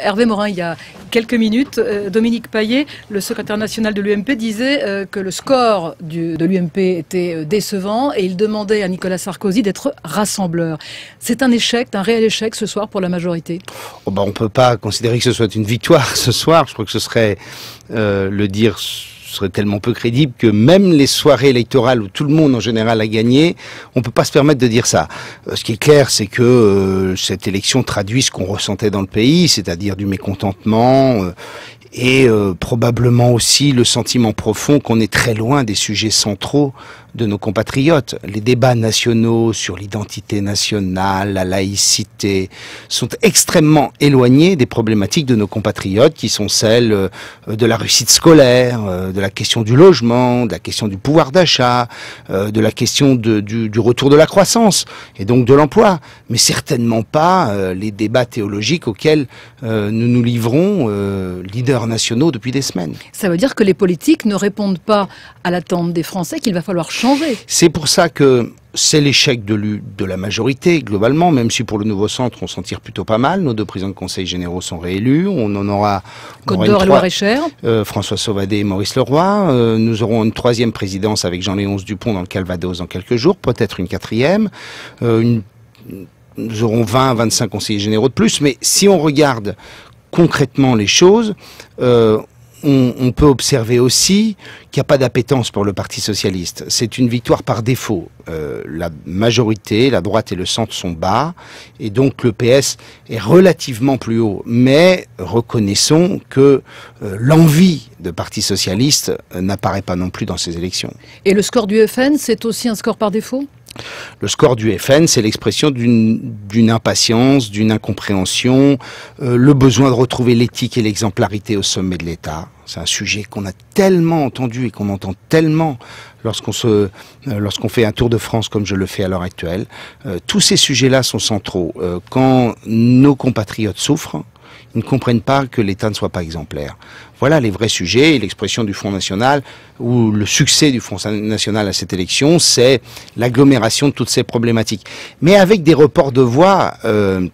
Hervé Morin, il y a quelques minutes, Dominique Paillet, le secrétaire national de l'UMP, disait que le score de l'UMP était décevant et il demandait à Nicolas Sarkozy d'être rassembleur. C'est un échec, un réel échec ce soir pour la majorité? On ne peut pas considérer que ce soit une victoire ce soir. Je crois que ce serait le dire serait tellement peu crédible que même les soirées électorales où tout le monde en général a gagné, on peut pas se permettre de dire ça. Ce qui est clair, c'est que cette élection traduit ce qu'on ressentait dans le pays, c'est-à-dire du mécontentement et probablement aussi le sentiment profond qu'on est très loin des sujets centraux de nos compatriotes. Les débats nationaux sur l'identité nationale, la laïcité, sont extrêmement éloignés des problématiques de nos compatriotes qui sont celles de la réussite scolaire, de la question du logement, de la question du pouvoir d'achat, de la question du retour de la croissance et donc de l'emploi. Mais certainement pas les débats théologiques auxquels nous nous livrons, leaders nationaux, depuis des semaines. Ça veut dire que les politiques ne répondent pas à l'attente des Français, qu'il va falloir changer. C'est pour ça que c'est l'échec de la majorité, globalement, même si pour le nouveau centre, on s'en tire plutôt pas mal. Nos deux présidents de conseil généraux sont réélus. On en aura... Côte d'Or et Loir-et-Cher. François Sauvadet et Maurice Leroy. Nous aurons une troisième présidence avec Jean-Léonce Dupont dans le Calvados dans quelques jours, peut-être une quatrième. Nous aurons 20 à 25 conseillers généraux de plus. Mais si on regarde concrètement les choses... on peut observer aussi qu'il n'y a pas d'appétence pour le Parti socialiste. C'est une victoire par défaut. La majorité, la droite et le centre sont bas, et donc le PS est relativement plus haut. Mais reconnaissons que l'envie de Parti socialiste n'apparaît pas non plus dans ces élections. Et le score du FN, c'est aussi un score par défaut ? Le score du FN, c'est l'expression d'une impatience, d'une incompréhension, le besoin de retrouver l'éthique et l'exemplarité au sommet de l'État. C'est un sujet qu'on a tellement entendu et qu'on entend tellement lorsqu'on fait un tour de France comme je le fais à l'heure actuelle. Tous ces sujets-là sont centraux. Quand nos compatriotes souffrent, ils ne comprennent pas que l'État ne soit pas exemplaire. Voilà les vrais sujets, et l'expression du Front National, ou le succès du Front National à cette élection, c'est l'agglomération de toutes ces problématiques. Mais avec des reports de voix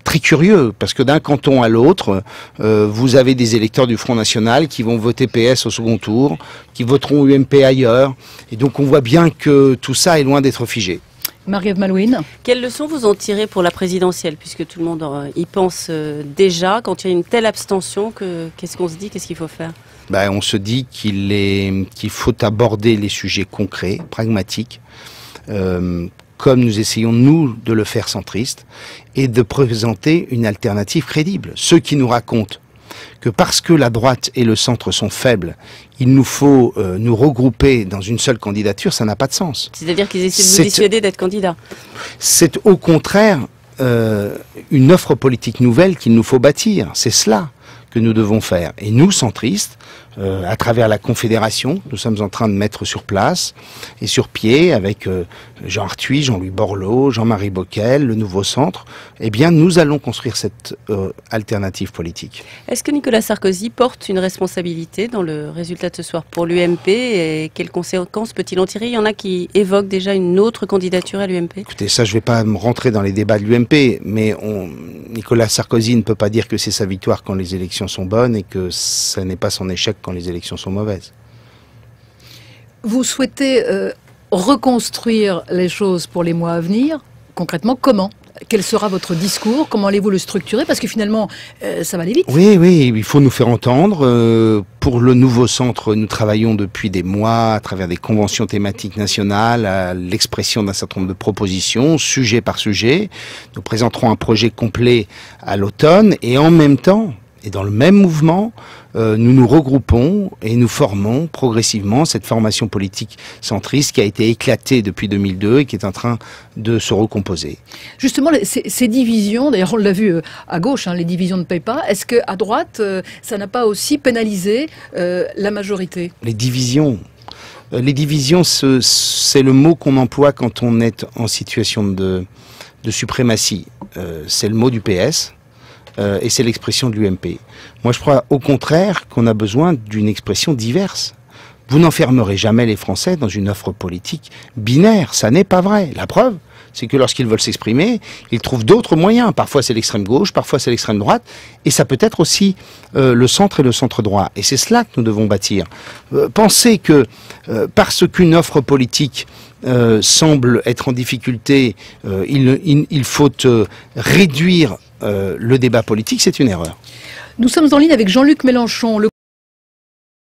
très curieux, parce que d'un canton à l'autre, vous avez des électeurs du Front National qui vont voter PS au second tour, qui voteront UMP ailleurs, et donc on voit bien que tout ça est loin d'être figé. Marie-Ève Malouine. Quelles leçons vous en tirez pour la présidentielle, puisque tout le monde y pense déjà, quand il y a une telle abstention, qu'est-ce qu'on se dit, qu'est-ce qu'il faut faire? On se dit qu'il faut aborder les sujets concrets, pragmatiques, comme nous essayons, nous, de le faire centriste, et de présenter une alternative crédible. Ceux qui nous racontent que parce que la droite et le centre sont faibles, il nous faut nous regrouper dans une seule candidature, ça n'a pas de sens. C'est-à-dire qu'ils essaient de vous dissuader d'être candidat. C'est au contraire une offre politique nouvelle qu'il nous faut bâtir. C'est cela que nous devons faire. Et nous, centristes, à travers la Confédération, nous sommes en train de mettre sur place et sur pied avec Jean Arthuis, Jean-Louis Borloo, Jean-Marie Bockel, le nouveau centre, eh bien nous allons construire cette alternative politique. Est-ce que Nicolas Sarkozy porte une responsabilité dans le résultat de ce soir pour l'UMP et quelles conséquences peut-il en tirer? Il y en a qui évoquent déjà une autre candidature à l'UMP. Écoutez, ça je ne vais pas me rentrer dans les débats de l'UMP, mais Nicolas Sarkozy ne peut pas dire que c'est sa victoire quand les élections sont bonnes et que ça n'est pas son échec quand les élections sont mauvaises. Vous souhaitez reconstruire les choses pour les mois à venir. Concrètement, comment? Quel sera votre discours? Comment allez-vous le structurer? Parce que finalement, ça va aller vite. Oui, il faut nous faire entendre. Pour le nouveau centre, nous travaillons depuis des mois à travers des conventions thématiques nationales, à l'expression d'un certain nombre de propositions, sujet par sujet. Nous présenterons un projet complet à l'automne et en même temps, et dans le même mouvement, nous nous regroupons et nous formons progressivement cette formation politique centriste qui a été éclatée depuis 2002 et qui est en train de se recomposer. Justement, ces divisions, d'ailleurs on l'a vu à gauche, les divisions ne payent pas, est-ce qu'à droite, ça n'a pas aussi pénalisé la majorité? Les divisions, c'est le mot qu'on emploie quand on est en situation de suprématie. C'est le mot du PS. Et c'est l'expression de l'UMP. Moi, je crois au contraire qu'on a besoin d'une expression diverse. Vous n'enfermerez jamais les Français dans une offre politique binaire, ça n'est pas vrai. La preuve, c'est que lorsqu'ils veulent s'exprimer, ils trouvent d'autres moyens. Parfois c'est l'extrême gauche, parfois c'est l'extrême droite, et ça peut être aussi le centre et le centre droit. Et c'est cela que nous devons bâtir. Penser que parce qu'une offre politique semble être en difficulté, il faut réduire le débat politique, c'est une erreur. Nous sommes en ligne avec Jean-Luc Mélenchon.